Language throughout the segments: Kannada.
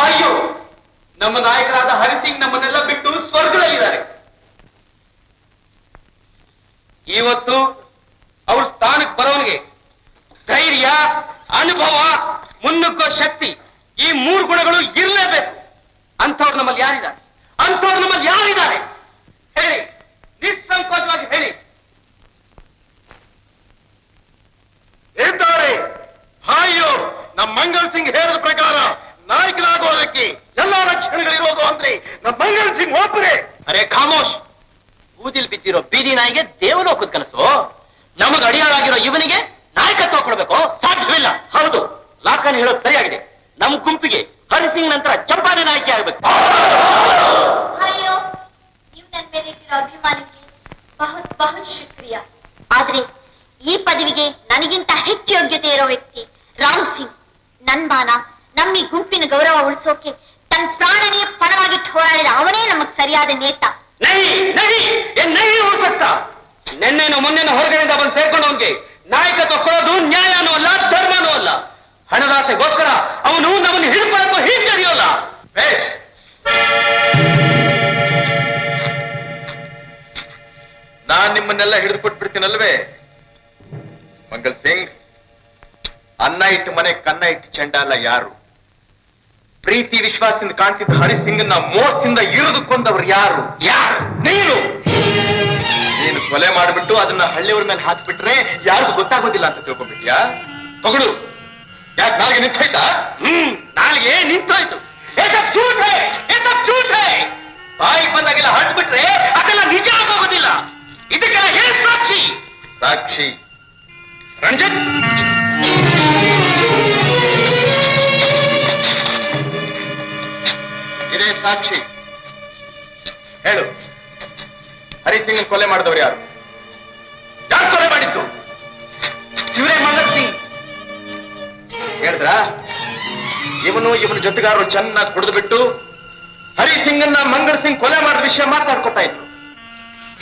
ಅಯ್ಯೋ, ನಮ್ಮ ನಾಯಕರಾದ ಹರಿಸಿಂಗ್ ನಮ್ಮನ್ನೆಲ್ಲ ಬಿಟ್ಟು ಸ್ವರ್ಗದಲ್ಲಿದ್ದಾರೆ. ಇವತ್ತು ಅವ್ರ ಸ್ಥಾನಕ್ಕೆ ಬರೋನಿಗೆ ಧೈರ್ಯ, ಅನುಭವ, ಮುನ್ನುಗ್ಗೋ ಶಕ್ತಿ, ಈ 3 ಗುಣಗಳು ಇರಲೇಬೇಕು. ಅಂಥವ್ರು ನಮ್ಮಲ್ಲಿ ಯಾರಿದ್ದಾರೆ? ಅಂಥವ್ರು ನಮ್ಮಲ್ಲಿ ಯಾರಿದ್ದಾರೆ? ಹೇಳಿ, ನಿಸ್ಸಂಕೋಚವಾಗಿ ಹೇಳಿ. ಇದ್ದಾರೆ. ಅಯ್ಯೋ, ನಮ್ಮ ಮಂಗಲ್ ಸಿಂಗ್ ಹೇಳಿದ ಪ್ರಕಾರ ನಾಯಕರಾಗೋದಕ್ಕೆ ಎಲ್ಲಾ ಲಕ್ಷಣಗಳಿರೋದು ಅಂದ್ರೆ ನಮ್ಮ ಮಂಗಲ್ ಸಿಂಗ್ ಒಬ್ಬರೇ. ಅರೆ ಖಾಮೋಶ್, ಬೂದಿಲ್ ಬಿದ್ದಿರೋ ಬೀದಿ ನಾಯಿಗೆ ದೇವಲೋಕದ ಕನಸು. ನಮಗ ಅಡಿಯಾಳಾಗಿರೋ ಇವನಿಗೆ ನಾಯಕತ್ವ ಕೊಡಬೇಕು? ಸಾಧ್ಯವಿಲ್ಲ. ಹೌದು, ಲಾಖನ್ ಹೇಳೋದು ಸರಿಯಾಗಿದೆ. ನಮ್ ಗುಂಪಿಗೆ ಹರಿಸಿಂಗ್ ನಂತರ ಚಂಪಾನೆ ನಾಯಕಿ ಆಗ್ಬೇಕು. ಅಯ್ಯೋ, ನೀವು ನನ್ನ ಮೇಲೆ ಇಟ್ಟಿರೋ ಅಭಿಮಾನಕ್ಕೆ ಬಹುತ್ ಬಹುತ್ ಶುಕ್ರಿಯಾ. ಆದ್ರೆ ಈ ಪದವಿಗೆ ನನಗಿಂತ ಹೆಚ್ಚು ಯೋಗ್ಯತೆ ಇರೋ ವ್ಯಕ್ತಿ ರಾಮ್ ಸಿಂಗ್. ನನ್ ಮಾನ, ನಮ್ಮ ಈ ಗುಂಪಿನ ಗೌರವ ಉಳಿಸೋಕೆ ತನ್ನ ಪ್ರಾಣನೇ ಪಣವಾಗಿಟ್ಟು ಹೋರಾಡಿದ ಅವನೇ ನಮಗ್ ಸರಿಯಾದ ನೇತ. ನಿನ್ನೆನೋ ಮೊನ್ನೆನೋ ಹೊರಗಡೆಯಿಂದ ಬಂದು ಸೇರ್ಕೊಂಡವನ್ಗೆ ನಾಯಕತ್ವ ಕೊಡೋದು ನ್ಯಾಯನೂ ಅಲ್ಲ, ಧರ್ಮನೂ ಅಲ್ಲ. ಹಣದಾಸೆಗೋಸ್ಕರ ಅವನು ನಮ್ಮನ್ನು ಹಿಡ್ಕೊಳ್ಳೋಕ್ಕೂ ಹಿಂಜರಿಯೋಲ್ಲ. ನಾನ್ ನಿಮ್ಮನ್ನೆಲ್ಲ ಹಿಡಿದು ಕೊಟ್ಬಿಡ್ತೀನಲ್ವೇ? ಮಂಗಲ್ ಸಿಂಗ್, ಅನ್ನ ಇಟ್ಟು ಮನೆ ಕನ್ನ ಇಟ್ಟು ಚಂಡಾಲ ಯಾರು? ಪ್ರೀತಿ ವಿಶ್ವಾಸದಿಂದ ಕಾಣ್ತಿದ್ದ ಹರಿಸಿಂಗನ್ನ ಮೋಸದಿಂದ ಇರಿದು ಕೊಂದವರು ಯಾರು? ನೀನು ಕೊಲೆ ಮಾಡಿಬಿಟ್ಟು ಅದನ್ನ ಹಳ್ಳಿಯವ್ರ ಮೇಲೆ ಹಾಕ್ಬಿಟ್ರೆ ಯಾರಿಗೂ ಗೊತ್ತಾಗೋದಿಲ್ಲ ಅಂತ ತಿಳ್ಕೊಂಡ್ಬಿಟ್ಯಾ? ತಗೊಳು. ಯಾಕೆ ನಾಳೆಗೆ ನಿಂತೋಯ್ತಾ? ನಾಳೆಗೆ ನಿಂತೋಯ್ತು. ಬಾಯಿಗೆ ಬಂದಾಗೆಲ್ಲ ಹಟ್ಬಿಟ್ರೆ ಅದೆಲ್ಲ ನಿಜ ಆಗೋದಿಲ್ಲ. ಇದಕ್ಕೆಲ್ಲ ಏನ್ ಸಾಕ್ಷಿ? ಸಾಕ್ಷಿ ರಂಜಿತ್, ಇದೇ ಸಾಕ್ಷಿ. ಹೇಳು, ಹರಿಸಿಂಗ್ ಕೊಲೆ ಮಾಡಿದವರು ಯಾರು? ಯಾರು ಕೊಲೆ ಮಾಡಿದ್ದು? ಇವರೇ ಮಂಗಲ್ ಸಿಂಗ್. ಹೇಳಿದ್ರ? ಇವನ ಜೊತೆಗಾರರು ಚೆನ್ನಾಗಿ ಕುಡಿದು ಬಿಟ್ಟು ಹರಿಸಿಂಗನ್ನ ಮಂಗಲ್ ಸಿಂಗ್ ಕೊಲೆ ಮಾಡಿದ ವಿಷಯ ಮಾತಾಡ್ಕೊತಾ ಇದ್ರು.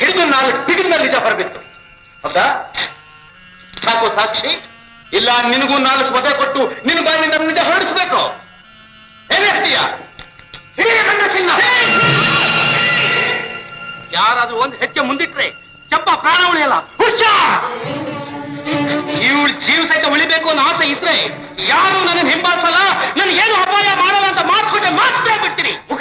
ಹಿಡಿದು 4 ಪಿಡಿನ ನಿಜ ಹೊರಬಿತ್ತು. ಹೌದಾ? ಸಾಕು ಸಾಕ್ಷಿ? ಇಲ್ಲ ನಿನಗೂ 4 ವಧೆ ಕೊಟ್ಟು ನಿನ್ನ ಬಾಯಿನಿಂದ ನಿಜ ಹೊರಡಿಸ್ಬೇಕು? ಏನ್ ಹೇಳ್ತೀಯ? ಯಾರಾದ್ರೂ ಒಂದು ಹೆಜ್ಜೆ ಮುಂದಿಟ್ರೆ ಚಂಪಾ ಪ್ರಾಣ ಉಳಿಯಲ್ಲ. ಇವಳು ಜೀವ ಸಹಿತ ಉಳಿಬೇಕು ಅನ್ನೋ ಆಸೆ ಇದ್ರೆ ಯಾರು ನನ್ನ ಹಿಂಬಾಲಿಸಲ್ಲ, ನನಗೇನು ಅಪಾಯ ಮಾಡಲ್ಲ ಅಂತ ಮಾತ್ಕೊಟ್ಟೆ ಮಾತ್ರ ಬಿಡ್ತೀನಿ. ಮುಖ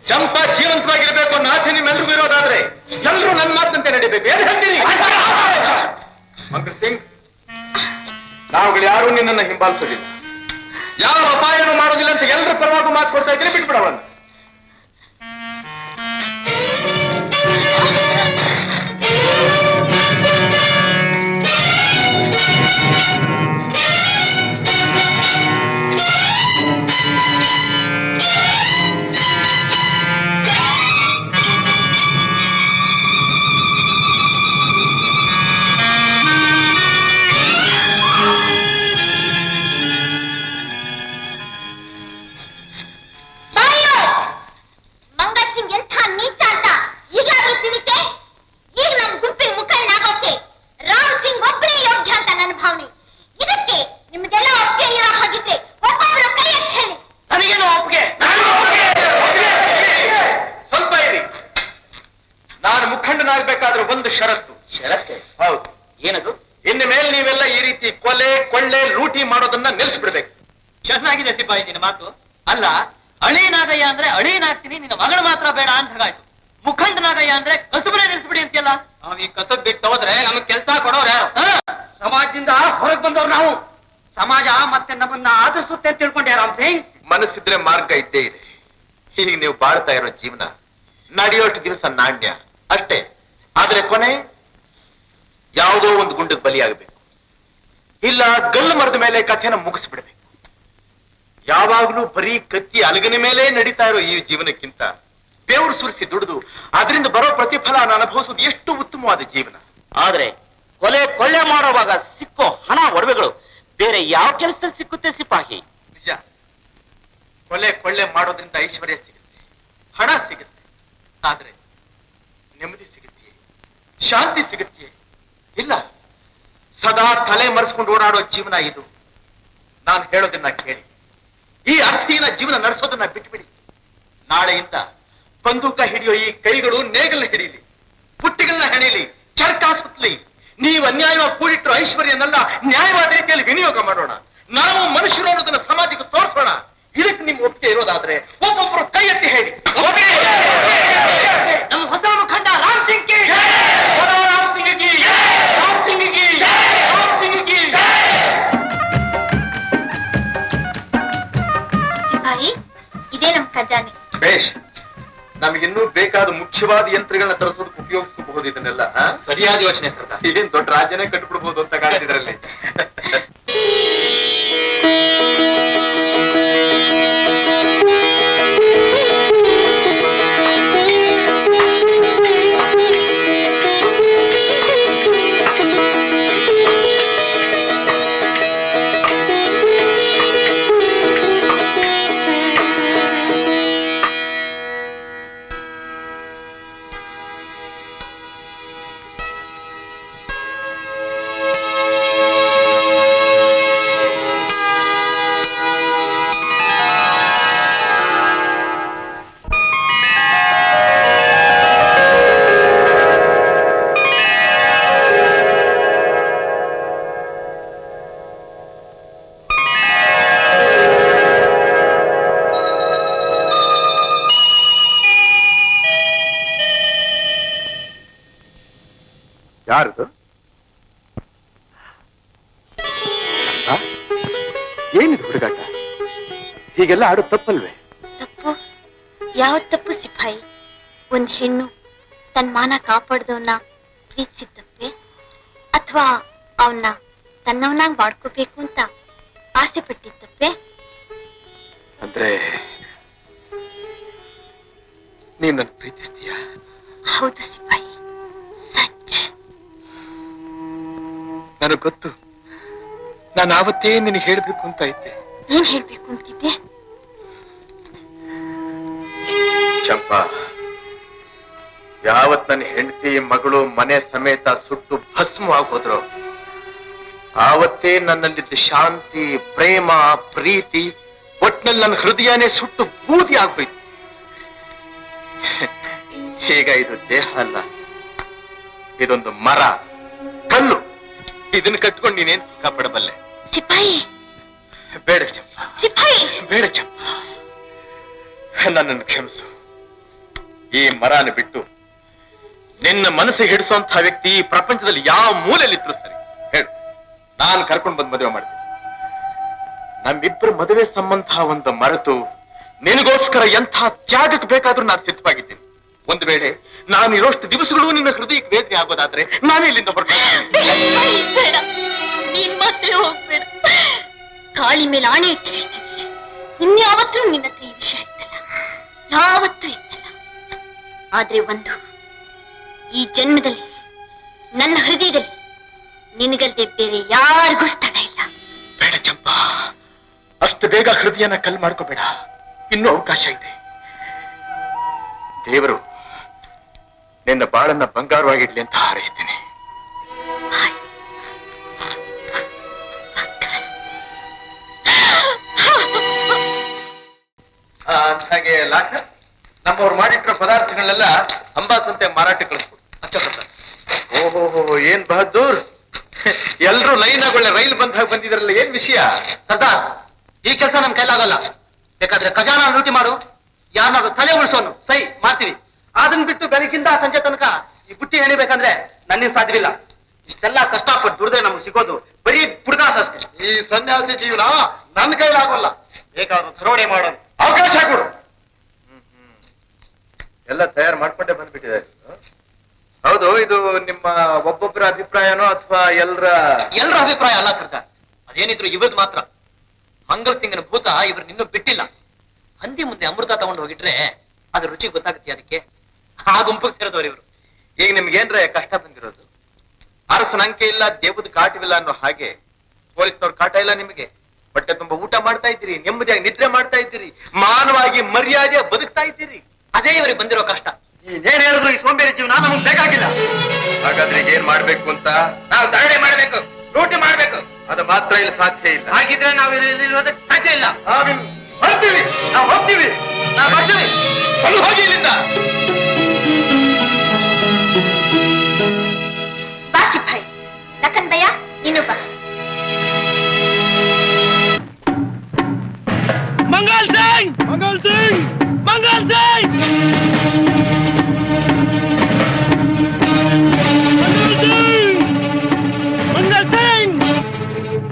ಚಂಪಾ ಜೀವಂತವಾಗಿರ್ಬೇಕು ಅನ್ನೋ ಆಸೆ ನಿಮ್ಮೆಲ್ರಿಗೂ ಇರೋದಾದ್ರೆ ಎಲ್ಲರೂ ನನ್ನ ಮಾತಂತೆ ನಡಿಬೇಕು. ಏನ್ ಹೇಳ್ತೀನಿ? ಮಂಗಲ್ ಸಿಂಗ್, ನಾವುಗಳು ಯಾರೂ ನಿನ್ನನ್ನು ಹಿಂಬಾಲಿಸೋದಿಲ್ಲ, ಯಾವ ಅಪಾಯನೂ ಮಾಡೋದಿಲ್ಲ ಅಂತ ಎಲ್ಲರ ಪರವಾಗಿ ಮಾತು ಕೊಡ್ತಾ ಇದ್ರೆ ಬಿಟ್ಬಿಡವನು. ಮುಖಂಡನಾಗಬೇಕಾದ್ರೆ ಒಂದು ಷರತ್ತು. ಷರತ್ತೆ? ಹೌದು. ಏನದು? ಇನ್ನು ಮೇಲೆ ನೀವೆಲ್ಲ ಈ ರೀತಿ ಕೊಲೆ ಕೊಳ್ಳೆ ಲೂಟಿ ಮಾಡೋದನ್ನ ನಿಲ್ಲಿಸ್ಬಿಡ್ಬೇಕು. ಚೆನ್ನಾಗಿದೆ ಸಿಪಾಯಿ ನಿನ್ನ ಮಾತು. ಅಲ್ಲ, ಅಳೀನಾಗಯ್ಯ ಅಂದ್ರೆ ಅಳೀನಾಗ್ತೀನಿ, ನಿನ್ನ ಮಗಳು ಮಾತ್ರ ಬೇಡ ಅಂತ ಹಾಗಾಯ್ತು. ಮುಖಂಡನಾಗಯ್ಯ ಅಂದ್ರೆ ಕಸುಬನೇ ನಿಲ್ಲಿಸ್ಬಿಡಿ ಅಂತೆಲ್ಲ. ನಾವ್ ಈ ಕಸದ್ ಬಿಟ್ಟು ಹೋದ್ರೆ ನಮಗ್ ಕೆಲಸ ಕೊಡೋರು ಯಾರು? ಸಮಾಜದಿಂದ ಹೊರಗೆ ಬಂದವ್ರು ನಾವು. ಸಮಾಜ ಮತ್ತೆ ನಮ್ಮನ್ನ ಆದರಿಸುತ್ತೆ ಅಂತ ತಿಳ್ಕೊಂಡೆ ರಾಮ್ ಸಿಂಗ್. ಮನಸ್ಸಿದ್ರೆ ಮಾರ್ಗ ಇದ್ದೇ ಇದೆ. ಈಗ ನೀವು ಬಾಳ್ತಾ ಇರೋ ಜೀವನ ನಡೆಯೋಷ್ಟು ದಿವಸ ನಾಣ್ಯ ಅಷ್ಟೇ. ಆದ್ರೆ ಕೊನೆ ಯಾವುದೋ ಒಂದು ಗುಂಡಕ್ಕೆ ಬಲಿಯಾಗಬೇಕು, ಇಲ್ಲ ಗಲ್ಲು ಮರದ ಮೇಲೆ ಕಥೆನ ಮುಗಿಸ್ಬಿಡ್ಬೇಕು. ಯಾವಾಗ್ಲೂ ಬರೀ ಕತ್ತಿ ಅಲಗನ ಮೇಲೆ ನಡೀತಾ ಇರೋ ಈ ಜೀವನಕ್ಕಿಂತ ಬೆವರು ಸುರಿಸಿ ದುಡಿದು ಅದರಿಂದ ಬರೋ ಪ್ರತಿಫಲ ಅನುಭವಿಸೋದು ಎಷ್ಟು ಉತ್ತಮವಾದ ಜೀವನ. ಆದ್ರೆ ಕೊಳ್ಳೆ ಮಾಡುವಾಗ ಸಿಕ್ಕೋ ಹಣ ಒಡವೆಗಳು ಬೇರೆ ಯಾವ ಕೆಲಸದಲ್ಲಿ ಸಿಕ್ಕುತ್ತೆ ಸಿಪಾಹಿ? ನಿಜ, ಕೊಳ್ಳೆ ಮಾಡೋದ್ರಿಂದ ಐಶ್ವರ್ಯ ಸಿಗುತ್ತೆ, ಹಣ ಸಿಗುತ್ತೆ, ಆದ್ರೆ ನೆಮ್ಮದಿ ಸಿಗುತ್ತೆ, ಶಾಂತಿ ಸಿಗುತ್ತೆ ಇಲ್ಲ. ಸದಾ ತಲೆ ಮರೆಸ್ಕೊಂಡು ಓಡಾಡೋ ಜೀವನ ಇದು. ನಾನು ಹೇಳೋದನ್ನ ಕೇಳಿ. ಈ ಅರ್ಥಹೀನ ಜೀವನ ನಡೆಸೋದನ್ನ ಬಿಟ್ಬಿಡಿ. ನಾಳೆಯಿಂದ ಬಂದೂಕ ಹಿಡಿಯೋ ಈ ಕೈಗಳು ನೇಗಲ್ನ ಹಿಡೀಲಿ, ಪುಟ್ಟಿಗಳನ್ನ ಹೆಣೀಲಿ, ಚರ್ಕ ಸುತ್ತಲಿ. ನೀವು ಅನ್ಯಾಯವಾಗಿ ಕೂಡಿಟ್ಟರು ಐಶ್ವರ್ಯನೆಲ್ಲ ನ್ಯಾಯವಾದ ರೀತಿಯಲ್ಲಿ ವಿನಿಯೋಗ ಮಾಡೋಣ. ನಾವು ಮನುಷ್ಯರು ಅನ್ನೋದನ್ನ ಸಮಾಜಕ್ಕೆ ತೋರಿಸೋಣ. ಇದಕ್ಕೆ ನಿಮ್ ಒಪ್ಪಿಗೆ ಇರೋದಾದ್ರೆ ಒಬ್ಬೊಬ್ರು ಕೈ ಎತ್ತಿ ಹೇಳಿ. ನಮ್ಮ ಹೊಸ ಮುಖಂಡ ರಾಮ್ ಸಿಂಗ್ ಕಿ ರಾಮ್ ಸಿಂಗ್ ಕಿ, ರಾಮ್ ಸಿಂಗ್ ಕಿ, ರಾಮ್ ಸಿಂಗ್ ಕಿ. ಸಿಪಾಯಿ, ಇದೇ ನಮ್ ಖಜಾನೆ. ಬೇಷ್, ನಮಗಿನ್ನೂ ಬೇಕಾದ ಮುಖ್ಯವಾದ ಯಂತ್ರಗಳನ್ನ ತರಿಸೋದಕ್ಕೆ ಉಪಯೋಗಿಸಬಹುದು. ಇದನ್ನೆಲ್ಲ ಸರಿಯಾದ ಯೋಚನೆ ಸರ್ದಾರ್. ಏನ್ ದೊಡ್ಡ ರಾಜ್ಯನೇ ಕಟ್ಬಿಡ್ಬೋದು ಅಂತ ಕಾಣ್ತಿದ್ರಲ್ಲಿ. ಯಾರದು? ಏನಿದು ಹುಡುಗಾಟ? ಹೀಗೆಲ್ಲ ಆಡೋ ತಪ್ಪಲ್ವೇ? ತಪ್ಪು? ಯಾವ ತಪ್ಪು ಸಿಪಾಯಿ? ಒಂದ್ ಹೆಣ್ಣು ತನ್ನ ಮಾನ ಕಾಪಾಡ್ದವನ್ನ ಪ್ರೀತಿಸಿದ್ದಪ್ಪೆ, ಅಥವಾ ಅವನ್ನ ತನ್ನವನಾಗ್ ಮಾಡ್ಕೋಬೇಕು ಅಂತ ಆಸೆ ಪಟ್ಟಿದ್ದಪ್ಪೆ? ಅಂದ್ರೆ ನೀನ್ ನನ್ನ ಪ್ರೀತಿಸ್ತೀಯ? ಹೌದು ಸಿಪಾಯಿ, ಸಚ್. ನನಗ್ ಗೊತ್ತು. ನಾನು ಆವತ್ತೇ ನಿನಗೆ ಹೇಳ್ಬೇಕು ಅಂತ ಇದ್ದೆ. ಏನ್ ಹೇಳ್ಬೇಕು ಅಂತಿದ್ದೆ? ಚಂಪಾ, ಯಾವತ್ ನನ್ನ ಹೆಂಡತಿ ಮಗಳು ಮನೆ ಸಮೇತ ಸುಟ್ಟು ಭಸ್ಮ ಆಗೋದ್ರು ಆವತ್ತೇ ನನ್ನಲ್ಲಿದ್ದ ಶಾಂತಿ, ಪ್ರೇಮ, ಪ್ರೀತಿ, ಒಟ್ನಲ್ಲಿ ನನ್ನ ಹೃದಯನೇ ಸುಟ್ಟು ಬೂದಿ ಆಗೋಯ್ತು. ಈಗ ಇದು ದೇಹ ಅಲ್ಲ, ಇದೊಂದು ಮರ, ಕಲ್ಲು. ಇದನ್ನ ಕಟ್ಕೊಂಡು ನೀನೇನ್ ಸುಖ ಪಡಬಲ್ಲೆ? ಸಿಪಾಯಿ, ಬೇಡ ಚಂಪಾ, ಸಿಪಾಯಿ, ಬೇಡ ಚಂಪಾ, ನನ್ನನ್ನು ಕ್ಷಮಿಸು. ಈ ಮರನ ಬಿಟ್ಟು ನಿನ್ನ ಮನಸ್ಸಿಗೆ ಹಿಡಿಸುವಂತಹ ವ್ಯಕ್ತಿ ಈ ಪ್ರಪಂಚದಲ್ಲಿ ಯಾವ ಮೂಲೆಯಲ್ಲಿದ್ರು ಸರಿ ಹೇಳು, ನಾನು ಕರ್ಕೊಂಡು ಬಂದು ಮದುವೆ ಮಾಡ್ತೀನಿ. ನಮ್ಮಿಬ್ಬರು ಮದುವೆ ಸಂಬಂಧ ಒಂದು ಮರೆತು ನಿನಗೋಸ್ಕರ ಎಂಥ ತ್ಯಾಗಕ್ಕೆ ಬೇಕಾದ್ರೂ ನಾನು ಸಿದ್ಧವಾಗಿದ್ದೀನಿ. ಒಂದು ವೇಳೆ ನಾನು ಇರೋಷ್ಟು ದಿವಸಗಳು ನಿನ್ನ ಹೃದಯಕ್ಕೆ ವೇದನೆ ಆಗೋದಾದ್ರೆ ನಾನು ಇಲ್ಲಿಂದ ಹೊರಟು ಬೇಡ, ನೀನ್ ಮತ್ತೆ ಹೋಗ್ಬೇಡ. ಕಾಳಿ ಮೇಲೆ ಆಣೆ ಇಟ್ಟು ಹೇಳ್ತೀನಿ, ಇನ್ಯಾವತ್ತೂ ನಿನ್ನ ಹತ್ರ ಈ ವಿಷಯ ಇತ್ತಲ್ಲ, ಯಾವತ್ತೂ ಇತ್ತಲ್ಲ. ಆದ್ರೆ ಒಂದು, ಈ ಜನ್ಮದಲ್ಲಿ ನನ್ನ ಹೃದಯದಲ್ಲಿ ನಿನಗಲ್ದೆ ಬೇರೆ ಯಾರಿಗೂ ಸ್ಥಳ ಇಲ್ಲ. ಬೇಡ ಚಂಪಾ, ಅಷ್ಟು ಬೇಗ ಹೃದಯನ ಕಲ್ ಮಾಡ್ಕೋಬೇಡ. ಇನ್ನೂ ಅವಕಾಶ ಇದೆ. ದೇವರು ನಿನ್ನ ಬಾಳನ್ನ ಬಂಗಾರವಾಗಿಡ್ಲಿ ಅಂತ ಹಾರೈಸ್ತೇನೆ. ಹಾಗೆ ಲಾಖ, ನಮ್ಮವ್ರು ಮಾಡಿಟ್ಟಿರೋ ಪದಾರ್ಥಗಳನ್ನೆಲ್ಲ ಅಂಬಾಸಂತೆ ಮಾರಾಟ ಕಳಿಸ್ಕೊಡು. ಓಹೋ, ಏನ್ ಬಹದ್ದೂರ್, ಎಲ್ರು ಲೈನ್ ಆಗೊಳ್ಳೆ ರೈಲ್ ಬಂದಾಗ ಬಂದಿದ್ರಲ್ಲ, ಏನ್ ವಿಷಯ? ಸರ್ದಾರ್, ಈ ಕೆಲಸ ನಮ್ ಕೈಲಾಗಲ್ಲ. ಬೇಕಾದ್ರೆ ಖಜಾನ ಲೂಟಿ ಮಾಡು, ಯಾರನ್ನಾದ್ರೂ ತಲೆ ಉಳಿಸೋನು ಸೈ ಮಾಡ್ತೀವಿ. ಅದನ್ನ ಬಿಟ್ಟು ಬೆಳಗಿಂದ ಸಂಜೆ ತನಕ ಈ ಬುಟ್ಟಿ ಹೆಣಿಬೇಕಂದ್ರೆ ನನ್ನಿಂದ ಸಾಧ್ಯವಿಲ್ಲ. ಇಷ್ಟೆಲ್ಲ ಕಷ್ಟಪಟ್ಟು ದುಡ್ದೆ ನಮ್ಗೆ ಸಿಗೋದು ಬರೀ ಪುಡ್ಗಾಸ ಅಷ್ಟೇ. ಈ ಸನ್ಯಾಸಿ ಜೀವನ ನನ್ನ ಕೈಲಾಗೋಲ್ಲ. ಬೇಕಾದ್ರೂ ದರೋಡೆ ಮಾಡೋದು. ಅವಕಾಶ ಕೊಡು. ಎಲ್ಲ ತಯಾರು ಮಾಡ್ಕೊಂಡೇ ಬಂದ್ಬಿಟ್ಟಿದೆ. ಹೌದು, ಇದು ನಿಮ್ಮ ಒಬ್ಬೊಬ್ಬರ ಅಭಿಪ್ರಾಯನೋ ಅಥವಾ ಎಲ್ಲರ ಅಭಿಪ್ರಾಯ ಅಲ್ಲ ಸರ್ದಾರ್. ಅದೇನಿದ್ರು ಇವ್ರದ್ದು ಮಾತ್ರ. ಮಂಗಲ್ ಸಿಂಗನ ಭೂತ ಇವ್ರು ನಿನ್ನೂ ಬಿಟ್ಟಿಲ್ಲ. ಹಂದಿ ಮುಂದೆ ಅಮೃತ ತಗೊಂಡು ಹೋಗಿಟ್ರೆ ಅದ್ರ ರುಚಿ ಗೊತ್ತಾಗುತ್ತೆ ಅದಕ್ಕೆ. ಆ ಗುಂಪಿಗೆ ಸೇರಿದವ್ರು ಇವರು. ಈಗ ನಿಮ್ಗೇನ್ರ ಕಷ್ಟ ಬಂದಿರೋದು? ಅರಸನ ಅಂಕೆ ಇಲ್ಲ, ದೇವದ ಕಾಟವಿಲ್ಲ ಅನ್ನೋ ಹಾಗೆ ಪೊಲೀಸ್ನವ್ರ ಕಾಟ ಇಲ್ಲ ನಿಮಗೆ. ಹೊಟ್ಟೆ ತುಂಬಾ ಊಟ ಮಾಡ್ತಾ ಇದ್ದೀರಿ, ನೆಮ್ಮದಿಯಾಗಿ ನಿದ್ರೆ ಮಾಡ್ತಾ ಇದ್ದೀರಿ, ಮಾನವಾಗಿ ಮರ್ಯಾದೆ ಬದುಕ್ತಾ ಇದ್ದೀರಿ. ಅದೇ ಇವರಿಗೆ ಬಂದಿರೋ ಕಷ್ಟ. ಏನ್ ಹೇಳಿದ್ರು ಈ ಸೋಂಬೇರಿ ಜೀವನ ನಮಗ್ ಬೇಕಾಗಿಲ್ಲ. ಹಾಗಾದ್ರೆ ಈಗ ಏನ್ ಮಾಡ್ಬೇಕು ಅಂತ? ನಾವು ದರೋಡೆ ಮಾಡ್ಬೇಕು, ಲೂಟಿ ಮಾಡ್ಬೇಕು. ಅದು ಮಾತ್ರ ಇಲ್ಲಿ ಸಾಧ್ಯ ಇಲ್ಲ. ಹಾಗಿದ್ರೆ ನಾವು ಇರೋದಕ್ಕೆ ಸಾಧ್ಯ ಇಲ್ಲ. ನಾವಿಲ್ಲಿ ಬರ್ತೀವಿ, ನಾವು ಹೋಗ್ತೀವಿ, ನಾವು ಬರ್ತೀವಿ. ಅಲ್ಲಿ ಹೋಗಿ ಇಲ್ಲಿಂದ. ಬಾ ಚಿಪ್ಪಾಯಿ, ಲಖನ್ದಯ್ಯ ನೀನು ಬಾ. ಮಂಗಲ್ ಸಿಂಗ್, ಮಂಗಲ್ ಸಿಂಗ್, ಮಂಗಲ್ ಸಿಂಗ್, ಮಂಗಲ್ ಸಿಂಗ್.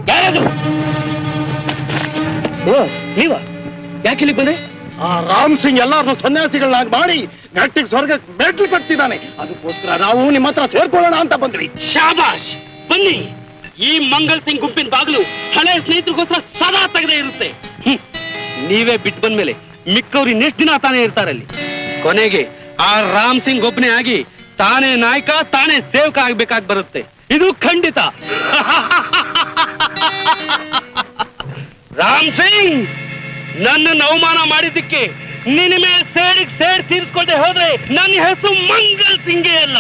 ಯಾರದು? ನೀವ ಯಾಕೆ ಇಲ್ಲಿ ಬಂದ್ರೆ? ಆ ರಾಮ್ ಸಿಂಗ್ ಎಲ್ಲಾರನ್ನು ಸನ್ಯಾಸಿಗಳನ್ನಾಗಿ ಮಾಡಿ ನೆಟ್ಟಿಗೆ ಸ್ವರ್ಗಕ್ಕೆ ಮೆಟ್ಲು ಕಟ್ತಿದ್ದಾನೆ. ಅದಕ್ಕೋಸ್ಕರ ನಾವು ನಿಮ್ಮ ಹತ್ರ ಸೇರ್ಕೊಳ್ಳೋಣ ಅಂತ ಬಂದ್ವಿ. ಶಾಬಾಷ್, ಬನ್ನಿ. ಈ ಮಂಗಲ್ ಸಿಂಗ್ ಗುಂಪಿನ ಬಾಗಿಲು ಹಳೆ ಸ್ನೇಹಿತರಿಗೋಸ್ಕರ ಸದಾ ತೆಗೆದೇ ಇರುತ್ತೆ. ನೀವೇ ಬಿಟ್ಟು ಬಂದ್ಮೇಲೆ ಮಿಕ್ಕವ್ರು ಇನ್ನೆಷ್ಟು ದಿನ ತಾನೇ ಇರ್ತಾರಲ್ಲಿ. ಕೊನೆಗೆ ಆ ರಾಮ್ ಸಿಂಗ್ ಒಬ್ಬನೇ ಆಗಿ ತಾನೇ ನಾಯಕ ತಾನೇ ಸೇವಕ ಆಗ್ಬೇಕಾಗಿ ಬರುತ್ತೆ. ಇದು ಖಂಡಿತ. ರಾಮ್ ಸಿಂಗ್, ನನ್ನನ್ನು ಅವಮಾನ ಮಾಡಿದ್ದಕ್ಕೆ ನಿನ್ನ ಮೇಲೆ ಸೇಡ್ ತೀರಿಸ್ಕೊಂಡೆ ಹೋದ್ರೆ ನನ್ನ ಹೆಸರು ಮಂಗಲ್ ಸಿಂಗೇ ಅಲ್ಲ.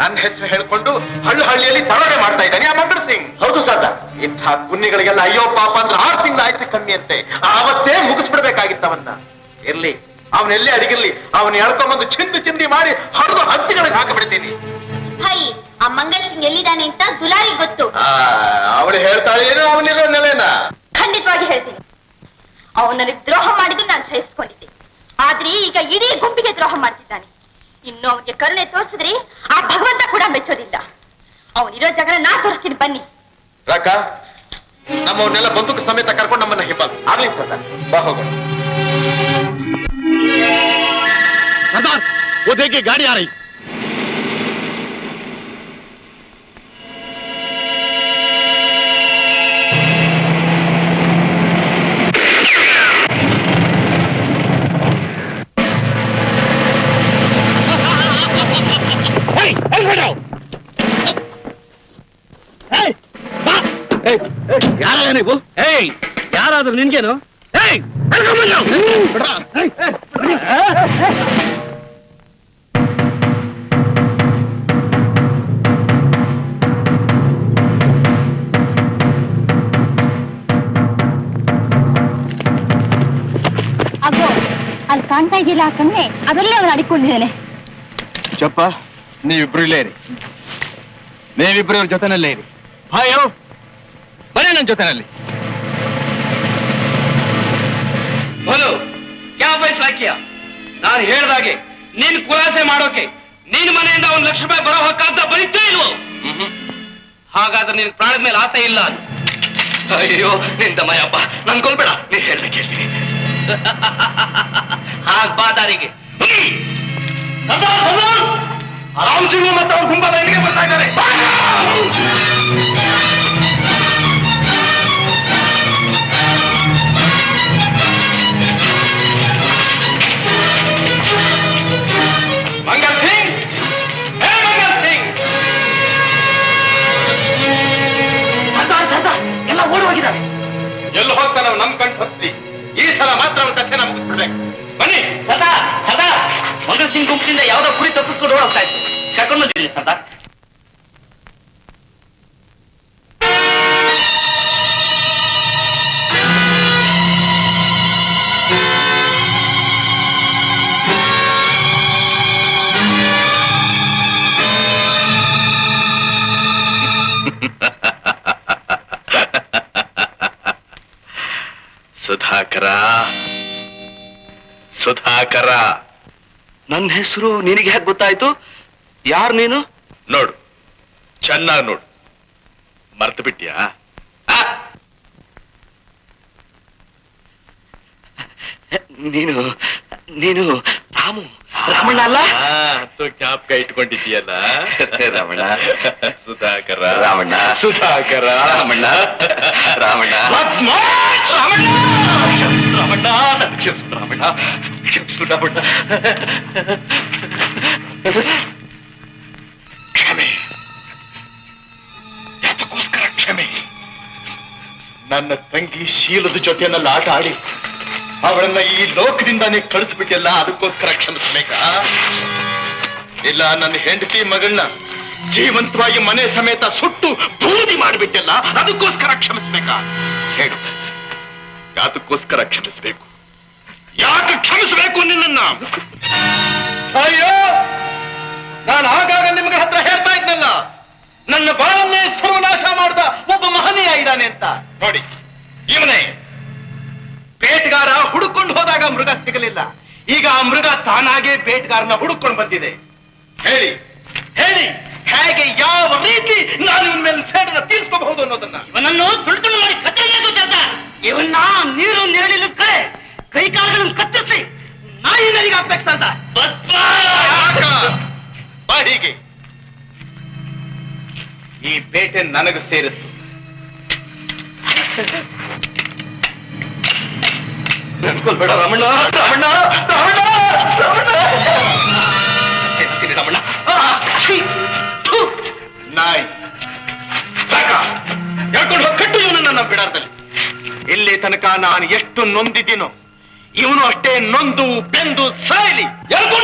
ನನ್ನ ಹೆಸರು ಹೇಳ್ಕೊಂಡು ಹಳ್ಳಿಯಲ್ಲಿ ತರೋಡೆ ಮಾಡ್ತಾ ಇದ್ದಾನೆ ಆ ಮಂಗಲ್ ಸಿಂಗ್. ಹೌದು ಸರ್, ಇಂಥ ಕುನ್ನಿಗಳಿಗೆಲ್ಲ ಅಯ್ಯೋ ಪಾಪ ಅಂದ್ರೆ 6 ತಿಂಗಳು ಆಯ್ತು ಕಮ್ಮಿ ಅಂತೆ. ಆವತ್ತೇ ಮುಗಿಸ್ಬಿಡ್ಬೇಕಾಗಿತ್ತವನ್ನ. ಇರ್ಲಿ, ಅವನೆಲ್ಲೇ ಅಡಿಗಿರ್ಲಿ, ಅವನ್ನ ಎಳ್ಕೊಂಬಂದು ಚಿಂದಿ ಮಾಡಿ ಹರಿದು ಹತ್ತಿಗಳಿಗೆ ಹಾಕಿಬಿಡ್ತೀನಿ. ಹಾಯಿ, ಆ ಮಂಗಲ್ ಸಿಂಗ್ ಎಲ್ಲಿದ್ದಾನೆ ಅಂತ ದುಲಾರಿ ಗೊತ್ತು. ಅವಳು ಹೇಳ್ತಾಳೆ ಏನು ಅವನಿರೋ ನೆಲೆನ. ಖಂಡಿತವಾಗಿ ಹೇಳ್ತೀನಿ. ಅವನಲ್ಲಿ ದ್ರೋಹ ಮಾಡಿದ್ದು ನಾನು ಸಹಿಸ್ಕೊಂಡಿದ್ದೆ. ಆದ್ರೆ ಈಗ ಇಡೀ ಗುಂಪಿಗೆ ದ್ರೋಹ ಮಾಡ್ತಿದ್ದಾನೆ. ಇನ್ನು ಅವನಿಗೆ ಕರುಣೆ ತೋರಿಸಿದ್ರೆ ಆ ಭಗವಂತ ಕೂಡ ಮೆಚ್ಚೋದಿಲ್ಲ. ಅವನಿರೋ ಜಾಗನ ನಾ ತೋರಿಸ್ತೀನಿ, ಬನ್ನಿ. ರಾಕ, ನಮ್ಮವ್ರನ್ನೆಲ್ಲ ಬಂದೂಕು ಸಮೇತ ಕರ್ಕೊಂಡು ನಮ್ಮನ್ನ ಹಿಬ್ಬಲ್ ಆಗ್ಲಿ ಸರ್. ಬಾ ಹೋಗೋಣ. सरदार, वो देखिए गाड़ी आ रही. ನೀವು ಏಯ್ ಯಾರಾದ್ರೂ ನಿನ್ಗೇನು? ಏಯ್ ಅಗೋ ಅಲ್ಲಿ ಕಾಣ್ತಾ ಇದೆಯಲ್ಲ ಆ ಕಣ್ಣೆ, ಅದರಲ್ಲೇ ಅವನು ಅಡಿಕೊಂಡಿದ್ದಾನೆ. ಚಪ್ಪ ನೀವಿಬ್ರು ಇಲ್ಲೇ ಇರಿ, ನೀವಿಬ್ರು ಇವ್ರ ಜೊತೆನಲ್ಲೇ ಇರಿ. ಅಯ್ಯೋ ಬರೀ ನನ್ನ ಜೊತೆನಲ್ಲಿ. ಬೋಲು ಕ್ಯಾ ಫೈಸ್ಲಾ ಕಿಯಾ? ನಾನು ಹೇಳ್ದಾಗೆ ನೀನ್ ಖುಲಾಸೆ ಮಾಡೋಕೆ ನಿನ್ ಮನೆಯಿಂದ 1 ಲಕ್ಷ ರೂಪಾಯಿ ಬರೋ ಹಕ್ಕಾದ ಬರೀತೇ ಇಲ್ವೋ? ಹಾಗಾದ್ರೆ ನಿನ್ ಪ್ರಾಣದ ಮೇಲೆ ಆಸೆ ಇಲ್ಲ ಅದು. ಅಯ್ಯೋ ನಿಂದಮ್ಮಯ್ಯಪ್ಪ, ನನ್ ಕೊಲ್ಬೇಡ, ನೀನ್ ಹೇಳ್ಬೇಕು ಹೇಳ್ತೀನಿ. ಹಾಗ್ ಬಾದಾರಿಗೆ ರಾಮ್ ಸಿಂಗ್ ಮತ್ತೆ ಅವ್ರ ಕುಂಬ ಇಲ್ಲಿಗೆ ಬರ್ತಾ ಇದ್ದಾರೆ. ಮಂಗಲ್ ಸಿಂಗ್, ಹೇ ಮಂಗಲ್ ಸಿಂಗ್! ಎಲ್ಲ ಓಡಿ ಹೋಗಿದ್ದಾರೆ. ಎಲ್ಲಿ ಹೋಗ್ತಾನೆ ನಾವು ನಮ್ ಕಣ್ ಹತ್ತಿ. ಈ ಸಲ ಮಾತ್ರ ಅವ್ನ ಕಥೆ ನಮ್ಗೆ ಮುಗಿಸ್ಬಿಡ್ಬೇಕು. ಬನ್ನಿ ಸದಾ ಸದಾ. ಮಂಗಲ್ ಸಿಂಗ್ ಗುಂಪಿನಿಂದ ಯಾವ್ದೋ ಕುರಿ ತಪ್ಪಿಸ್ಕೊಂಡು ಹೋಗ್ತಾ ಇತ್ತು, ಕರ್ಕೊಂಡು ಬಂದಿದ್ದೀನಿ ಸದಾ. ಸುಧಾಕರ, ಸುಧಾಕರ, ನನ್ನ ಹೆಸರು ನಿನಗೆ ಹೇಗೆ ಗೊತ್ತಾಯ್ತು? ಯಾರು ನೀನು? ನೋಡು, ಚೆನ್ನಾಗಿ ನೋಡು. ಮರ್ತು ಬಿಟ್ಯಾ? ನೀನು ನೀನು ರಾಮು, ರಾಮಣ್ಣ ಅಲ್ಲ? ಜ್ಞಾಪಕ ಇಟ್ಕೊಂಡಿದ್ದೀಯಲ್ಲ ರಮಣ. ಸುಧಾಕರ, ರಾಮಣ್ಣ. ಸುಧಾಕರ, ರಾಮಣ್ಣ. ರಾಮಣ್ಣ. ರಾಮಣ್ಣ, ರಾಮಣ್ಣ, ಕ್ಷಮಿಸು ರಾಮಣ್ಣ, ಕ್ಷಮಿಸು ರಾಮಣ್ಣ. ಕ್ಷಮೆ, ಯಾತಕ್ಕೋಸ್ಕರ ಕ್ಷಮೆ? ನನ್ನ ತಂಗಿ ಶೀಲದ ಜೊತೆಯನ್ನೆಲ್ಲ ಆಟ ಆಡಿ ಅವಳನ್ನ ಈ ಲೋಕದಿಂದಾನೇ ಕಳಿಸ್ಬಿಟ್ಟಿಲ್ಲ, ಅದಕ್ಕೋಸ್ಕರ ಕ್ಷಮಿಸ್ಬೇಕಾ? ಇಲ್ಲ ನನ್ನ ಹೆಂಡತಿ ಮಗಳನ್ನ ಜೀವಂತವಾಗಿ ಮನೆ ಸಮೇತ ಸುಟ್ಟು ಬೂದಿ ಮಾಡಿಬಿಟ್ಟಿಲ್ಲ, ಅದಕ್ಕೋಸ್ಕರ ಕ್ಷಮಿಸ್ಬೇಕಾ? ಹೇಳು, ಯಾತಕ್ಕೋಸ್ಕರ ಕ್ಷಮಿಸ್ಬೇಕು? ಯಾಕೆ ಕ್ಷಮಿಸ್ಬೇಕು ನಿನ್ನನ್ನ? ಅಯ್ಯೋ, ನಾನು ಆಗಾಗ ನಿಮಗೆ ಹತ್ರ ಹೇಳ್ತಾ ಇದ್ನಲ್ಲ, ನನ್ನ ಬಾಳನ್ನೇ ಸರ್ವನಾಶ ಮಾಡಿದ ಒಬ್ಬ ಮಹನೀಯ ಇದ್ದಾನೆ ಅಂತ. ನೋಡಿ, ಇವನೇ ಬೇಟೆಗಾರ ಹುಡುಕೊಂಡು ಹೋದಾಗ ಮೃಗ ಸಿಗಲಿಲ್ಲ, ಈಗ ಆ ಮೃಗ ತಾನಾಗೆ ಬೇಟೆಗಾರನ ಹುಡುಕೊಂಡು ಬಂದಿದೆ. ಹೇಳಿ ಹೇಳಿ, ಹೇಗೆ ಯಾವ ರೀತಿ ನಾನು ಇವನ ಮೇಲೆ ಸೇಡನ್ನ ತೀರ್ಸ್ಕೋಬಹುದು ಅನ್ನೋದನ್ನ. ಇವನನ್ನು ಸುಳ್ಳು ಮಾಡಿ ಕತ್ತರಿಸಬೇಕು ಅಂತ. ಇವನ್ನ ನೀರು ನೆರಳಿನ ಕಡೆ ಕೈ ಕಾಲುಗಳನ್ನು ಕತ್ತರಿಸಿ ನಾಯಿ ನರಿಗೆ ಹಾಕ್ಬೇಕಂತ. ಬಾ ಹೀಗೆ. ಈ ಬೇಟೆ ನನಗೆ ಸೇರಿತ್ತು. ನೆನ್ಕೊಳ್ಬೇಡ ರಮಣ್ಣ, ರಮಣ್ಣ, ರಮಣ್ಣ, ರಮಣ್ಣ, ಹೇಳ್ತೀನಿ ರಮಣ್ಣ. ನಾಯಿ ಹೇಳ್ಕೊಂಡು ಹೋಗಿ ಕಟ್ಟು ಇವನು ನನ್ನ ಬಿಡಾರದಲ್ಲಿ. ಇಲ್ಲಿ ತನಕ ನಾನು ಎಷ್ಟು ನೊಂದಿದ್ದೀನೋ ಇವನು ಅಷ್ಟೇ ನೊಂದು ಬೆಂದು ಸಾಯಲಿ. ಹೇಳ್ಕೊಂಡು